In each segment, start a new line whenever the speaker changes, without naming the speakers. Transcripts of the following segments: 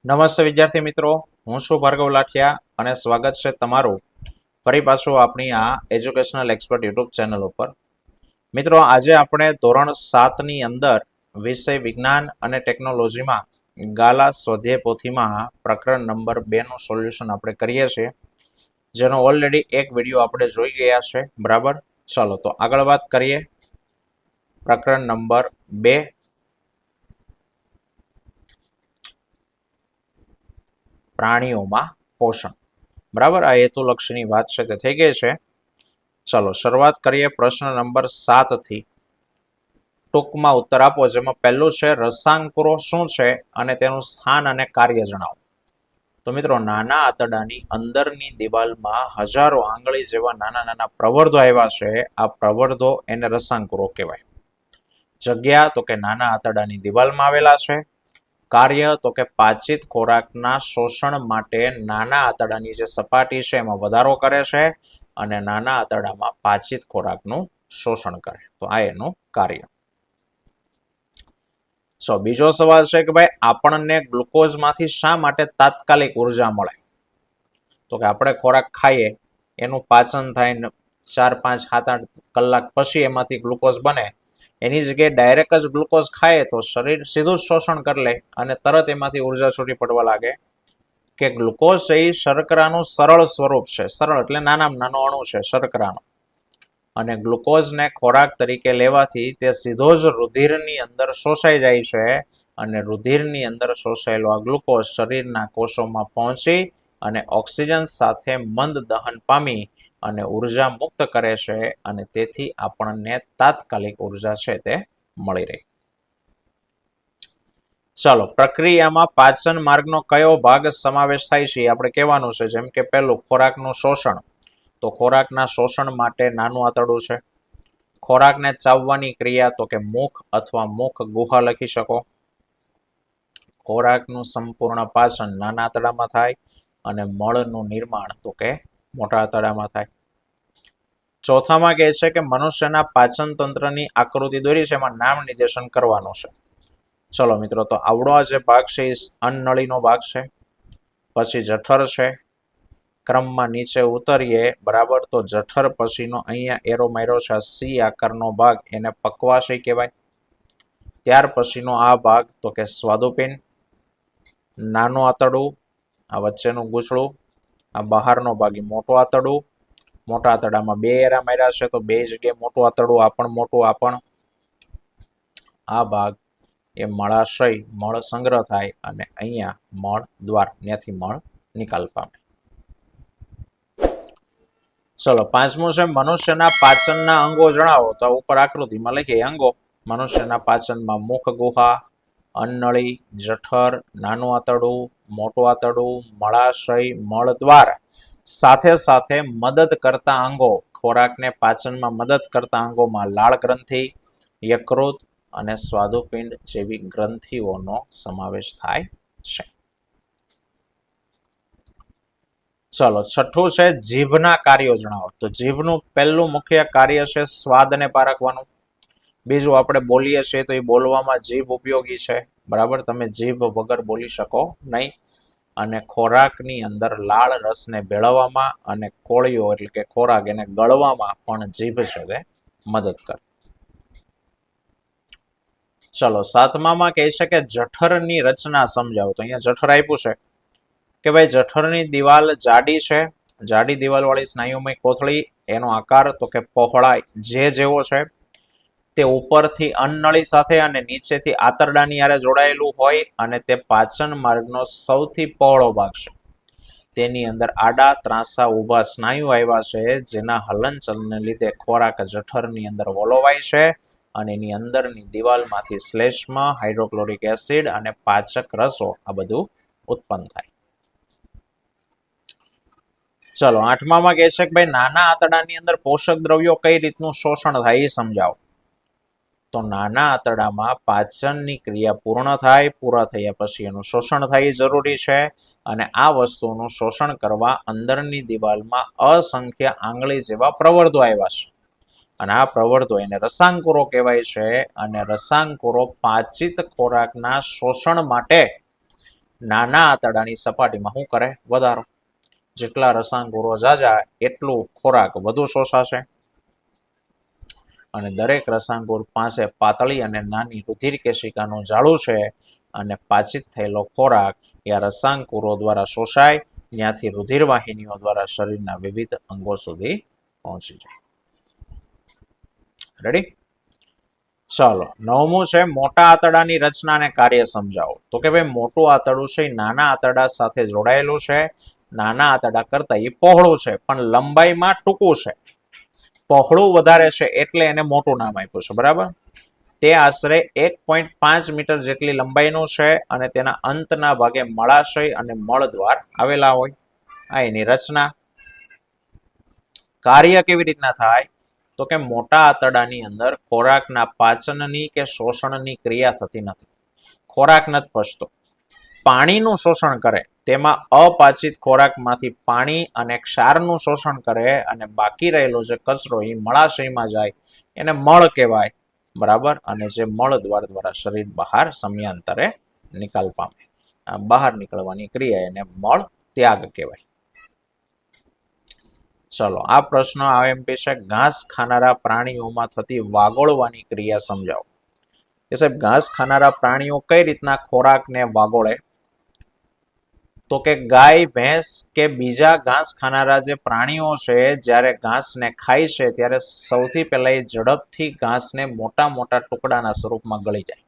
નમસ્તે વિદ્યાર્થી મિત્રો, હું છું ભાર્ગવ લાઠિયા અને સ્વાગત છે તમારું ફરી પાછું આપણી આ એજ્યુકેશનલ એક્સપર્ટ યુટ્યુબ ચેનલ ઉપર. મિત્રો, આજે આપણે ધોરણ 7 ની અંદર વિષય વિજ્ઞાન અને ટેકનોલોજીમાં ગાલા સ્વાધ્યાય પોથીમાં પ્રકરણ નંબર 2 નું સોલ્યુશન આપણે કરીએ છીએ, જેનો ઓલરેડી એક વિડીયો આપણે જોઈ ગયા છે. બરાબર, ચાલો તો આગળ વાત કરીએ. પ્રકરણ નંબર 2, પ્રાણીઓમાં પોષણ. બરાબર, આ હેતુલક્ષીની વાત છે તે થઈ ગઈ છે. ચલો શરૂઆત કરીએ પ્રશ્ન નંબર 7 થી. ટૂંકમાં ઉત્તર આપો, જેમાં પહેલું છે રસાંકુરો શું છે અને તેનું સ્થાન અને કાર્ય જણાવો. તો મિત્રો, નાના આંતરડાની અંદરની દિવાલમાં હજારો આંગળી જેવા નાના નાના પ્રવર્ધો આવ્યા છે. આ પ્રવર્ધો એને રસાંકુરો કહેવાય. જગ્યા તો કે નાના આંતરડાની દિવાલમાં આવેલા છે. કાર્ય તો કે પાચિત ખોરાકના શોષણ માટે નાના આંતરડાની જે સપાટી છે એમાં વધારો કરે છે અને નાના આંતરડામાં પાચિત ખોરાકનું શોષણ કરે. તો આ એનું કાર્ય. બીજો સવાલ છે કે ભાઈ, આપણને ગ્લુકોઝમાંથી શા માટે તાત્કાલિક ઉર્જા મળે? તો કે આપણે ખોરાક ખાઈએ, એનું પાચન થાય, 4, 5, 7, 8 કલાક પછી એમાંથી ગ્લુકોઝ બને. એની જગ્યાએ ડાયરેક્ટ જ ગ્લુકોઝ ખાય તો શરીર સીધું જ શોષણ કરી લે અને તરત એમાંથી ઉર્જા છૂટી પડવા લાગે. કે ગ્લુકોઝ એ શર્કરાનું સરળ સ્વરૂપ છે. સરળ એટલે નાનામાં નાનો અણુ છે શર્કરાનો. અને ગ્લુકોઝને ખોરાક તરીકે લેવાથી તે સીધો જ રુધિરની અંદર શોષાઈ જાય છે અને રુધિરની અંદર શોષાયેલો આ ગ્લુકોઝ શરીરના કોષોમાં પહોંચી અને ઓક્સિજન સાથે મંદ દહન પામી અને ઉર્જા મુક્ત કરે છે અને તેથી આપણને તાત્કાલિક ઉર્જા છે તે મળી રહી. ચાલો, પ્રક્રિયામાં પાચન માર્ગનો કયો ભાગ સમાવેશ થાય છે આપણે કહેવાનું છે. જેમ કે પહેલું ખોરાકનું શોષણ. તો ખોરાકના શોષણ માટે નાનું આંતરડું છે. ખોરાકને ચાવવાની ક્રિયા તો કે મુખ અથવા મુખ ગુહા લખી શકો. ખોરાકનું સંપૂર્ણ પાચન નાના આંતરડામાં થાય અને મળનું નિર્માણ તો કે મોટા આંતરડામાં થાય. ચોથામાં કહે છે કે મનુષ્યના પાચન તંત્રની આકૃતિ દોરી છે, એમાં નામ નિર્દેશન કરવાનું છે. ચલો મિત્રો, તો આવડો આ જે ભાગ છે એ અન્નનળીનો ભાગ છે. પછી જઠર છે. ક્રમમાં નીચે ઉતરીએ, બરાબર, તો જઠર પછીનો અહીંયા એરો માર્યો છે સી આકારનો ભાગ, એને પક્વાશય કહેવાય. ત્યાર પછીનો આ ભાગ તો કે સ્વાદુપિંડ. નાનું આંતરડું, આ વચ્ચેનું ગૂંચળું, આ બહારનો ભાગ એ મોટું આંતરડું. મોટા આંતરડામાં 2 એરા માર્યા છે તો 2 જગ્યાએ મોટું આંતરડું, આ પણ મોટું, આ પણ. આ ભાગ એ મળાશય, મળ સંગ્રહ થાય અને અહીંયા મળ દ્વાર, ત્યાંથી મળ નિકાલ પામે. ચલો, પાંચમું છે મનુષ્યના પાચનના અંગો જણાવો. તો ઉપર આકૃતિમાં લખીએ અંગો. મનુષ્યના પાચનમાં મુખ ગુહા, અન્નળી, જઠર, નાનું આંતરડું, મોટું આંતરડું, મળાશય, મળદ્વાર સાથે સાથે મદદ કરતા અંગો, ખોરાકને પાચનમાં મદદ કરતા અંગોમાં લાળ ગ્રંથિ, યકૃત અને સ્વાદુપિંડ જેવી ગ્રંથિઓનો સમાવેશ થાય છે. ચલો, છઠ્ઠું છે જીભના કાર્યો જણાવો. તો જીભનું પહેલું મુખ્ય કાર્ય છે સ્વાદને પારખવાનું. બીજું, આપણે બોલીએ છીએ તો એ બોલવામાં જીભ ઉપયોગી છે. બરાબર, તમે જીભ વગર બોલી શકો નહીં. અને ખોરાકની અંદર લાળ રસને ભેળવવામાં અને કોળીઓ એટલે કે ખોરાક એને ગળવામાં પણ જીભ છે તે મદદ કરે. ચલો, સાતમામાં કહે છે કે જઠરની રચના સમજાવો. તો અહીંયા જઠર આપ્યું છે કે ભાઈ જઠરની દિવાલ જાડી છે. જાડી દિવાલ વાળી સ્નાયુમય કોથળી, એનો આકાર તો કે પહોળાઈ જે જેવો છે તે ઉપરથી અન્નળી સાથે અને નીચેથી આંતરડાની હારે જોડાયેલું હોય અને તે પાચન માર્ગનો સૌથી પહોળો ભાગ છે. તેની અંદર આડા ત્રાંસા ઊભા સ્નાયુ આવ્યા છે, જેના હલનચલનને લીધે ખોરાક જઠરની અંદર વલોવાય છે અને એની અંદરની દિવાલમાંથી શ્લેષ્મ, હાઇડ્રોક્લોરિક એસિડ અને પાચક રસો આ બધું ઉત્પન્ન થાય. ચલો, આઠમામાં કહે છે કે ભાઈ નાના આંતરડાની અંદર પોષક દ્રવ્યો કઈ રીતનું શોષણ થાય એ સમજાવો. તો નાના આંતરડામાં પાચનની ક્રિયા પૂર્ણ થાય, પૂરા થયા પછી એનું શોષણ થાય જરૂરી છે અને આ વસ્તુનું શોષણ કરવા અંદરની દિવાલમાં અસંખ્ય આંગળી જેવા પ્રવર્ધો આવ્યા છે અને આ પ્રવર્ધો એને રસાંકુરો કહેવાય છે અને રસાંકુરો પાચિત ખોરાકના શોષણ માટે નાના આંતરડાની સપાટીમાં શું કરે? વધારો. જેટલા રસાંકુરો ઝાઝા એટલું ખોરાક વધુ શોષાશે અને દરેક રસાંકુર પાસે પાતળી અને નાની રુધિર કેશિકાનું જાળું છે અને પાચિત થયેલો ખોરાક એ રસાંકુરો દ્વારા શોષાય, ત્યાંથી રુધિર વાહિનીઓ દ્વારા શરીરના વિવિધ અંગો સુધી પહોંચી જાય. રેડી? ચાલો, 9મું છે મોટા આંતરડાની રચના અને કાર્ય સમજાવો. તો કે ભાઈ મોટું આંતરડું છે એ નાના આંતરડા સાથે જોડાયેલું છે. નાના આંતરડા કરતા એ પહોળું છે પણ લંબાઈમાં ટૂંકું છે. પહોળું વધારે છે એટલે એને મોટું નામ આપ્યું છે. બરાબર? તે આશરે 1.5 મીટર જેટલી લંબાઈનું છે અને તેના અંતના ભાગે મળાશય અને મળદ્વાર આવેલા હોય. આ એની રચના. કાર્ય કેવી રીતના થાય? તો કે મોટા આંતરડાની અંદર ખોરાકના પાચનની કે શોષણની ક્રિયા થતી નથી. ખોરાક નથી પચતો. પાણીનું શોષણ કરે, તેમાં અપાચિત ખોરાકમાંથી પાણી અને ક્ષારનું શોષણ કરે અને બાકી રહેલો જે કચરો એ મળાશયમાં જાય એને મળ કહેવાય. બરાબર? અને જે મળ દ્વારા શરીર બહાર સમયાંતરે નિકાલ પામે. બહાર નીકળવાની ક્રિયા એને મળ ત્યાગ કહેવાય. ચલો, આ પ્રશ્ન આઈએમપી છે. ઘાસ ખાનારા પ્રાણીઓમાં થતી વાગોળવાની ક્રિયા સમજાવો. કે સાહેબ ઘાસ ખાનારા પ્રાણીઓ કઈ રીતના ખોરાકને વાગોળે? તો કે ગાય, ભેંસ કે બીજા ઘાસ ખાનારા જે પ્રાણીઓ છે જ્યારે ઘાસને ખાય છે ત્યારે સૌથી પહેલા એ ઝડપથી ઘાસને મોટા મોટા ટુકડાના સ્વરૂપમાં ગળી જાય.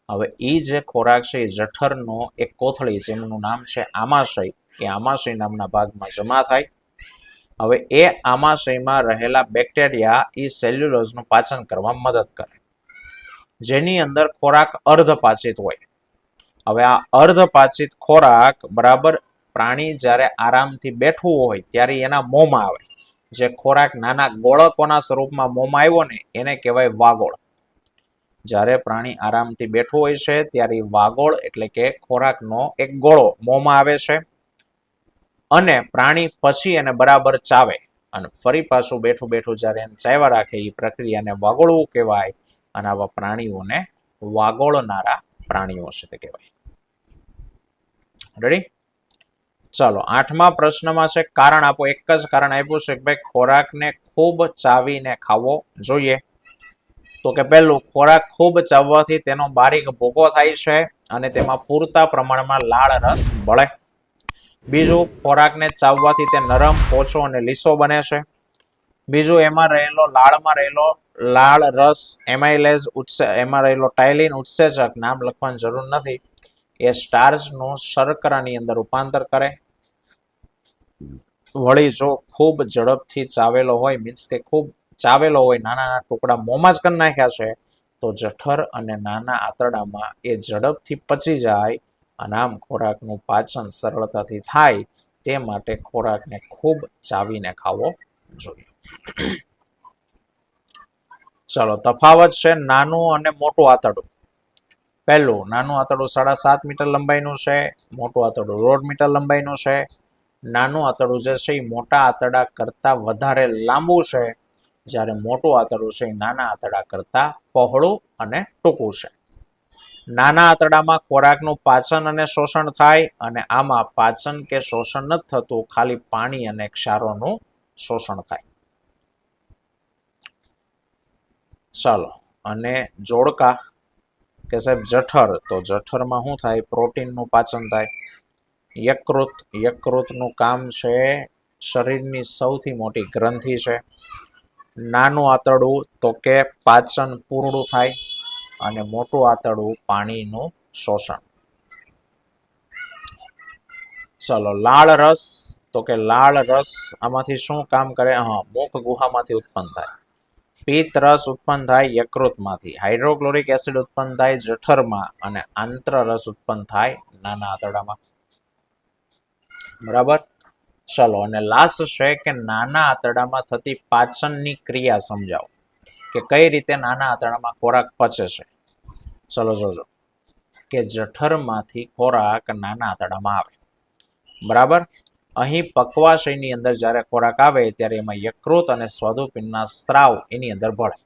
હવે એ જે ખોરાક છે એ જઠરનો એક કોથળી જેમનું નામ છે આમાશય, એ આમાશય નામના ભાગમાં જમા થાય. હવે એ આમાશયમાં રહેલા બેક્ટેરિયા એ સેલ્યુલોઝનું પાચન કરવા મદદ કરે, જેની અંદર ખોરાક અર્ધપાચિત હોય. હવે આ અર્ધપાચિત ખોરાક બરાબર પ્રાણી જ્યારે આરામથી બેઠવું હોય ત્યારે એના મોંમાં આવે. જે ખોરાક નાના ગોળકોના સ્વરૂપમાં મોંમાં આવ્યો ને એને કહેવાય વાગોળ. જ્યારે પ્રાણી આરામથી બેઠું હોય છે ત્યારે વાગોળ એટલે કે ખોરાકનો એક ગોળો મોંમાં આવે છે અને પ્રાણી પછી એને બરાબર ચાવે અને ફરી પાછું બેઠું બેઠું જ્યારે એને ચાવ્યા રાખે એ પ્રક્રિયાને વાગોળવું કહેવાય. અને આવા પ્રાણીઓને વાગોળનારા પ્રાણીઓ છે તે કહેવાય. રેડી? ચાલો, 8મા પ્રશ્નમાં છે કારણ આપો. એક જ કારણ આપ્યું છે કે ભાઈ ખોરાકને ખૂબ ચાવીને ખાવો જોઈએ. તો કે પહેલું, ખોરાક ખૂબ ચાવવાથી તેનો બારીક ભૂકો થાય છે અને તેમાં પૂરતા પ્રમાણમાં લાળ રસ બળે. બીજું, ખોરાકને ચાવવાથી તે નરમ, પોચો અને લીસો બને છે. બીજું, એમાં રહેલો લાળ રસ એમાઇલેઝ એમાં રહેલો ટાઇલિન ઉત્સેચક, નામ લખવાની જરૂર નથી, એ સ્ટાર્ચનું શર્કરાની અંદર રૂપાંતર કરે. વળી જો ખૂબ ઝડપથી ચાવેલો હોય, મીન્સ કે ખૂબ ચાવેલો હોય, નાના નાના ટુકડા મોંમાં જ કરી નાખ્યા છે, તો જઠર અને નાના આંતરડામાં એ ઝડપથી પચી જાય અને આમ ખોરાકનું પાચન સરળતાથી થાય. તે માટે ખોરાકને ખૂબ ચાવીને ખાવો જોઈએ. ચલો, તફાવત છે નાનું અને મોટું આંતરડું. પહેલું, નાનું આંતરડું 7.5 મીટર લંબાઈનું છે, મોટું આંતરડું 1.5 મીટર લંબાઈનું છે. નાનું આંતરડું જે છે એ મોટા આંતરડા કરતા વધારે લાંબુ છે, જ્યારે મોટું આંતરડું છે એ નાના આંતરડા કરતા પહોળું અને ટૂંકું છે. નાના આંતરડામાં ખોરાકનું પાચન અને શોષણ થાય અને આમાં પાચન કે શોષણ નથી થતું, ખાલી પાણી અને ક્ષારોનું શોષણ થાય. ચાલો, અને જોડકા કે સાહેબ જઠર, તો જઠરમાં શું થાય? પ્રોટીનનું પાચન થાય. યકૃતનું કામ છે શરીરની સૌથી મોટી ગ્રંથિ છે. નાનું આંતરડું તો કે પાચન પૂર્ણ થાય અને મોટું આંતરડું પાણીનું શોષણ. ચલો, લાળ રસ, તો કે લાળ રસ આમાંથી શું કામ કરે? મુખ ગુહામાંથી ઉત્પન્ન થાય. પિત્ત રસ ઉત્પન્ન થાય યકૃતમાંથી. હાઇડ્રોક્લોરિક એસિડ ઉત્પન્ન થાય જઠરમાં અને આંત્ર રસ ઉત્પન્ન થાય નાના આંતરડામાં. બરાબર? ચલો, અને લાસ્ટ છે કે નાના આંતરડામાં થતી પાચનની ક્રિયા સમજાવો. કે કઈ રીતે નાના આંતરડામાં ખોરાક પચે છે. ચલો જોજો કે જઠરમાંથી ખોરાક નાના આંતરડામાં આવે. બરાબર? અહીં પક્વાશયની અંદર જ્યારે ખોરાક આવે ત્યારે એમાં યકૃત અને સ્વાદુપિંડના સ્ત્રાવ એની અંદર ભળે.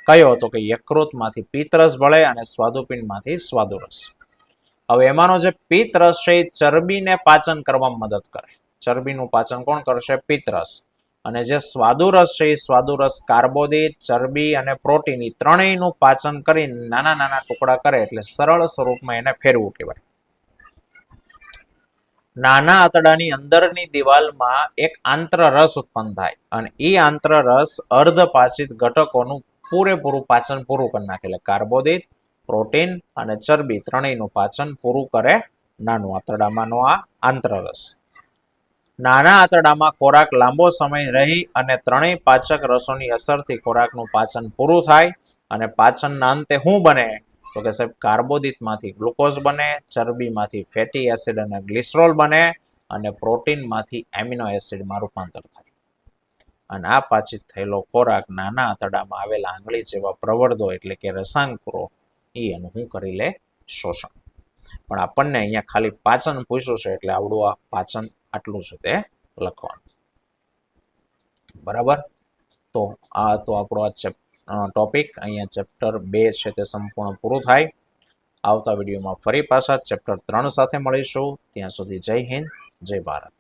કયો? તો કે યકૃતમાંથી પિત્તરસ ભળે અને સ્વાદુપિંડમાંથી સ્વાદુરસ. હવે એમાંનો જે પિત્ત રસ છે એ ચરબીને પાચન કરવામાં મદદ કરે. ચરબીનું પાચન કોણ કરશે? પિત્ત રસ. અને જે સ્વાદુરસ છે એ સ્વાદુરસ કાર્બોદિત, ચરબી અને પ્રોટીન એ ત્રણેયનું પાચન કરી નાના નાના ટુકડા કરે એટલે સરળ સ્વરૂપમાં એને ફેરવું કહેવાય. નાના આંતરડાની અંદરની દિવાલમાં એક આંતરરસ ઉત્પન્ન થાય અને એ આંતરરસ અર્ધપાચિત ઘટકોનું પૂરેપૂરું પાચન પૂરું કરી નાખે. એટલે કાર્બોદિત, પ્રોટીન અને ચરબી ત્રણેયનું પાચન પૂરું કરે નાનું આંતરડામાંનો આ આંતરરસ. નાના આંતરડામાં ખોરાક લાંબો સમય રહી અને ત્રણેય પાચક રસોની અસરથી ખોરાકનું પાચન પૂરું થાય અને પાચનના અંતે શું બને? તો કે સાહેબ કાર્બોદિતમાંથી ગ્લુકોઝ બને, ચરબીમાંથી ફેટી એસિડ અને ગ્લિસરોલ બને અને પ્રોટીનમાંથી એમિનો એસિડમાં રૂપાંતર થાય. અને આ પાચિત થયેલો ખોરાક નાના આંતરડામાં આવેલા આંગળી જેવા પ્રવર્ધો એટલે કે રસાંકુરો એનું શું કરી લે? શોષણ. પણ આપણને અહીંયા ખાલી પાચન પૂછ્યું છે એટલે આવડું આ પાચન આટલું છે તે લખવાનું. બરાબર. તો આ તો આપણો આ ટોપિક અહીંયા ચેપ્ટર 2 છે તે સંપૂર્ણ પૂરું થાય. આવતા વિડીયોમાં ફરી પાછા ચેપ્ટર 3 સાથે મળીશું. ત્યાં સુધી જય હિન્દ, જય ભારત.